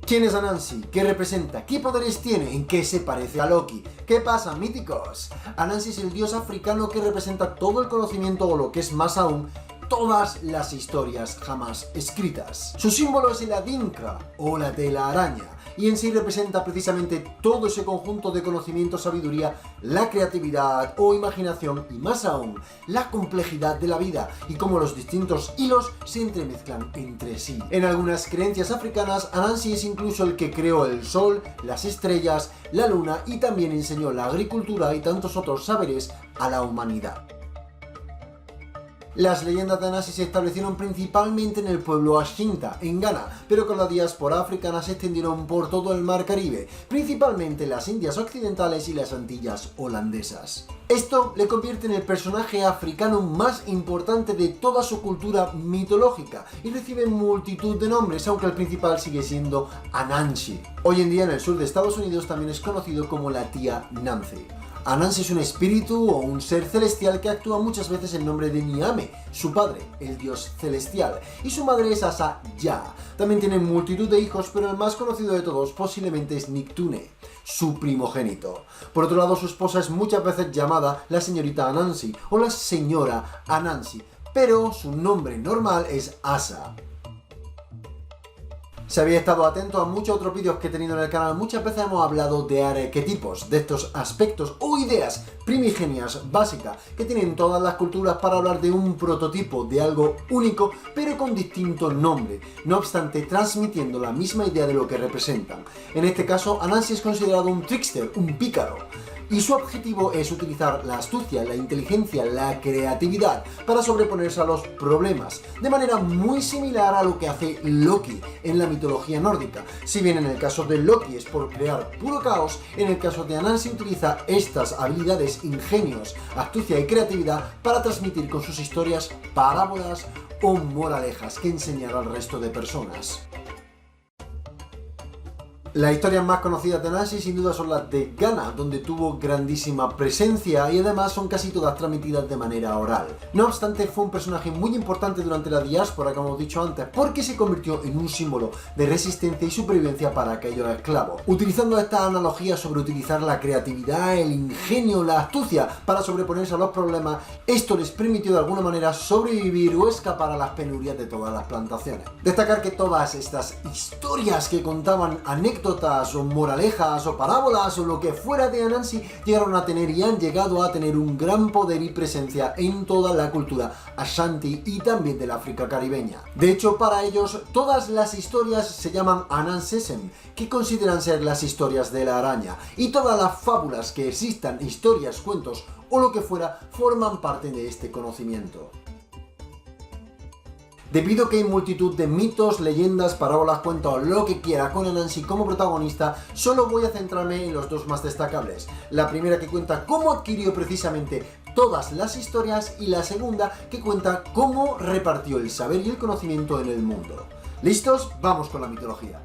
¿Quién es Anansi? ¿Qué representa? ¿Qué poderes tiene? ¿En qué se parece a Loki? ¿Qué pasa, míticos? Anansi es el dios africano que representa todo el conocimiento, o lo que es más aún, todas las historias jamás escritas. Su símbolo es el adinkra, o la tela araña, y en sí representa precisamente todo ese conjunto de conocimiento, sabiduría, la creatividad o imaginación, y más aún, la complejidad de la vida y cómo los distintos hilos se entremezclan entre sí. En algunas creencias africanas, Anansi es incluso el que creó el sol, las estrellas, la luna, y también enseñó la agricultura y tantos otros saberes a la humanidad. Las leyendas de Anansi se establecieron principalmente en el pueblo Ashinta, en Ghana, pero con la diáspora africana se extendieron por todo el mar Caribe, principalmente en las Indias Occidentales y las Antillas holandesas. Esto le convierte en el personaje africano más importante de toda su cultura mitológica y recibe multitud de nombres, aunque el principal sigue siendo Anansi. Hoy en día en el sur de Estados Unidos también es conocido como la tía Nancy. Anansi es un espíritu o un ser celestial que actúa muchas veces en nombre de Niame, su padre, el dios celestial, y su madre es Asa Ya. También tiene multitud de hijos, pero el más conocido de todos posiblemente es Nictune, su primogénito. Por otro lado, su esposa es muchas veces llamada la señorita Anansi o la señora Anansi, pero su nombre normal es Asa. Si habéis estado atento a muchos otros vídeos que he tenido en el canal, muchas veces hemos hablado de arquetipos, de estos aspectos o ideas primigenias básicas que tienen todas las culturas para hablar de un prototipo, de algo único, pero con distinto nombre, no obstante transmitiendo la misma idea de lo que representan. En este caso, Anansi es considerado un trickster, un pícaro, y su objetivo es utilizar la astucia, la inteligencia, la creatividad para sobreponerse a los problemas, de manera muy similar a lo que hace Loki en la mitología nórdica. Si bien en el caso de Loki es por crear puro caos, en el caso de Anansi utiliza estas habilidades, ingenios, astucia y creatividad para transmitir con sus historias parábolas o moralejas que enseñar al resto de personas. Las historias más conocidas de Anansi sin duda son las de Ghana, donde tuvo grandísima presencia y además son casi todas transmitidas de manera oral. No obstante, fue un personaje muy importante durante la diáspora, como hemos dicho antes, porque se convirtió en un símbolo de resistencia y supervivencia para aquellos esclavos. Utilizando esta analogía sobre utilizar la creatividad, el ingenio, la astucia para sobreponerse a los problemas, esto les permitió de alguna manera sobrevivir o escapar a las penurias de todas las plantaciones. Destacar que todas estas historias que contaban anécdotas o moralejas o parábolas o lo que fuera de Anansi llegaron a tener y han llegado a tener un gran poder y presencia en toda la cultura Ashanti y también del África caribeña. De hecho, para ellos todas las historias se llaman Anansesem, que consideran ser las historias de la araña, y todas las fábulas que existan, historias, cuentos o lo que fuera, forman parte de este conocimiento. Debido a que hay multitud de mitos, leyendas, parábolas, cuentos, lo que quiera con Anansi como protagonista, solo voy a centrarme en los dos más destacables. La primera, que cuenta cómo adquirió precisamente todas las historias, y la segunda, que cuenta cómo repartió el saber y el conocimiento en el mundo. ¿Listos? Vamos con la mitología.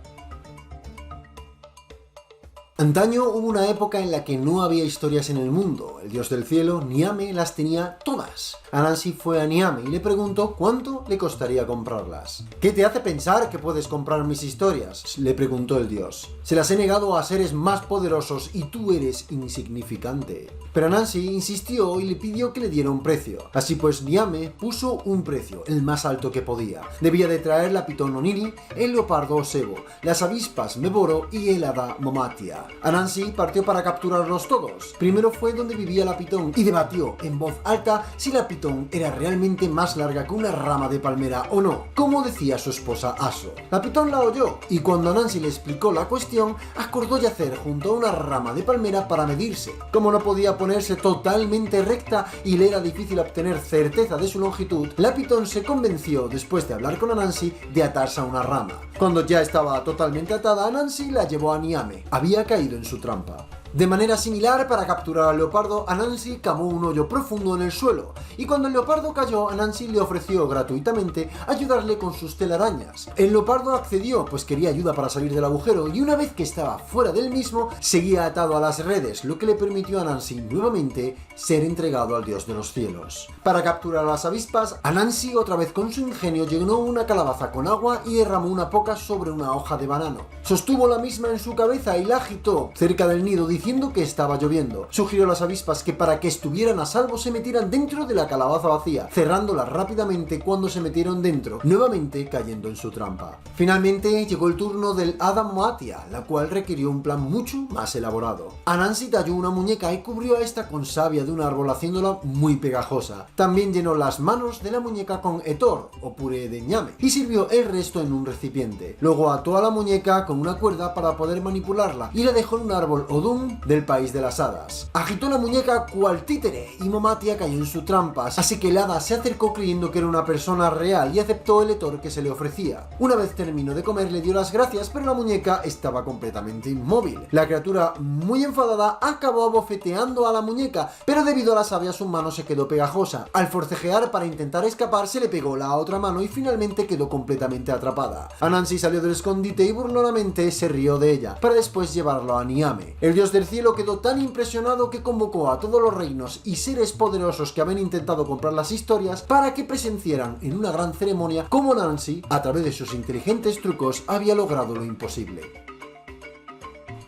Antaño hubo una época en la que no había historias en el mundo. El dios del cielo, Niame, las tenía todas. Anansi fue a Niame y le preguntó cuánto le costaría comprarlas. ¿Qué te hace pensar que puedes comprar mis historias?, le preguntó el dios. Se las he negado a seres más poderosos y tú eres insignificante. Pero Anansi insistió y le pidió que le diera un precio. Así pues, Niame puso un precio, el más alto que podía. Debía de traer la pitón Oniri, el leopardo Sebo, las avispas Meboro y el hada Momatia. Anansi partió para capturarlos todos. Primero fue donde vivía la pitón y debatió en voz alta si la pitón era realmente más larga que una rama de palmera o no, como decía su esposa Aso. La pitón la oyó y cuando Anansi le explicó la cuestión, acordó yacer junto a una rama de palmera para medirse. Como no podía ponerse totalmente recta y le era difícil obtener certeza de su longitud, la pitón se convenció, después de hablar con Anansi, de atarse a una rama. Cuando ya estaba totalmente atada, Anansi la llevó a Niame. Había caído en su trampa. De manera similar, para capturar al leopardo, Anansi cavó un hoyo profundo en el suelo, y cuando el leopardo cayó, Anansi le ofreció gratuitamente ayudarle con sus telarañas. El leopardo accedió, pues quería ayuda para salir del agujero, y una vez que estaba fuera del mismo, seguía atado a las redes, lo que le permitió a Anansi nuevamente ser entregado al dios de los cielos. Para capturar a las avispas, Anansi, otra vez con su ingenio, llenó una calabaza con agua y derramó una poca sobre una hoja de banano. Sostuvo la misma en su cabeza y la agitó cerca del nido diciendo que estaba lloviendo. Sugirió a las avispas que para que estuvieran a salvo se metieran dentro de la calabaza vacía, cerrándola rápidamente cuando se metieron dentro, nuevamente cayendo en su trampa. Finalmente llegó el turno del Hada Moatia, la cual requirió un plan mucho más elaborado. Anansi talló una muñeca y cubrió a esta con savia de un árbol haciéndola muy pegajosa. También llenó las manos de la muñeca con etor o puré de ñame y sirvió el resto en un recipiente. Luego ató a la muñeca con una cuerda para poder manipularla y la dejó en un árbol odum del país de las hadas. Agitó la muñeca cual títere y Momatia cayó en su trampa, así que el hada se acercó creyendo que era una persona real y aceptó el etor que se le ofrecía. Una vez terminó de comer le dio las gracias, pero la muñeca estaba completamente inmóvil. La criatura, muy enfadada, acabó abofeteando a la muñeca, pero debido a la savia su mano se quedó pegajosa. Al forcejear para intentar escapar se le pegó la otra mano y finalmente quedó completamente atrapada. Anansi salió del escondite y burlonamente se rió de ella, para después llevarlo a Niame. El dios del cielo quedó tan impresionado que convocó a todos los reinos y seres poderosos que habían intentado comprar las historias para que presenciaran en una gran ceremonia cómo Anansi, a través de sus inteligentes trucos, había logrado lo imposible.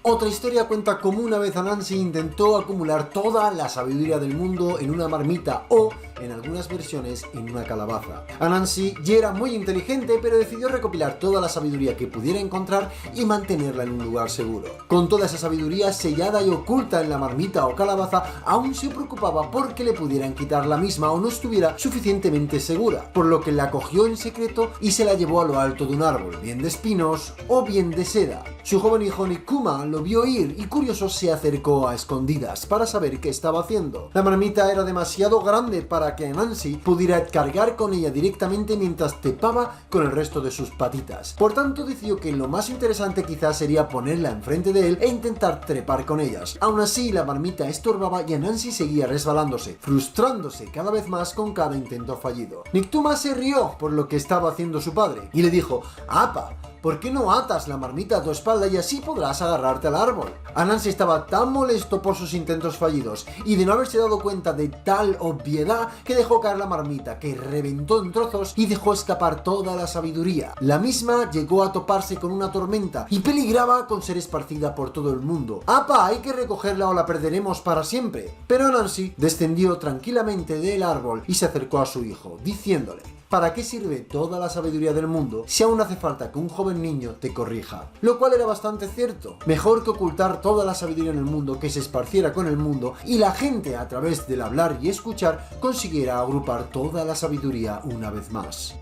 Otra historia cuenta cómo una vez Anansi intentó acumular toda la sabiduría del mundo en una marmita o, en algunas versiones, en una calabaza. Anansi ya era muy inteligente, pero decidió recopilar toda la sabiduría que pudiera encontrar y mantenerla en un lugar seguro. Con toda esa sabiduría sellada y oculta en la marmita o calabaza, aún se preocupaba porque le pudieran quitar la misma o no estuviera suficientemente segura, por lo que la cogió en secreto y se la llevó a lo alto de un árbol, bien de espinos o bien de seda. Su joven hijo Nikuma lo vio ir y curioso se acercó a escondidas para saber qué estaba haciendo. La marmita era demasiado grande para que Anansi pudiera cargar con ella directamente mientras trepaba con el resto de sus patitas. Por tanto decidió que lo más interesante quizás sería ponerla enfrente de él e intentar trepar con ellas. Aún así la marmita estorbaba y Anansi seguía resbalándose, frustrándose cada vez más con cada intento fallido. Nikuma se rió por lo que estaba haciendo su padre y le dijo: "Apa, ¿por qué no atas la marmita a tu espalda y así podrás agarrarte al árbol?". Anansi estaba tan molesto por sus intentos fallidos y de no haberse dado cuenta de tal obviedad que dejó caer la marmita, que reventó en trozos y dejó escapar toda la sabiduría. La misma llegó a toparse con una tormenta y peligraba con ser esparcida por todo el mundo. ¡Apa! Hay que recogerla o la perderemos para siempre. Pero Anansi descendió tranquilamente del árbol y se acercó a su hijo, diciéndole: ¿para qué sirve toda la sabiduría del mundo si aún hace falta que un joven niño te corrija? Lo cual era bastante cierto. Mejor que ocultar toda la sabiduría en el mundo, que se esparciera con el mundo y la gente, a través del hablar y escuchar, consiguiera agrupar toda la sabiduría una vez más.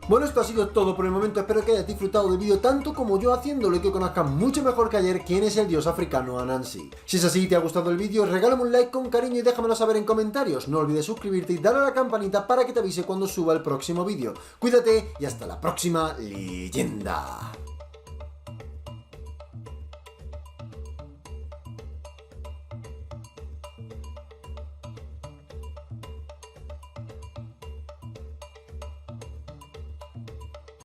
Bueno, esto ha sido todo por el momento, espero que hayas disfrutado del vídeo tanto como yo haciéndolo y que conozcan mucho mejor que ayer quién es el dios africano Anansi. Si es así y te ha gustado el vídeo, regálame un like con cariño y déjamelo saber en comentarios. No olvides suscribirte y darle a la campanita para que te avise cuando suba el próximo vídeo. Cuídate y hasta la próxima leyenda.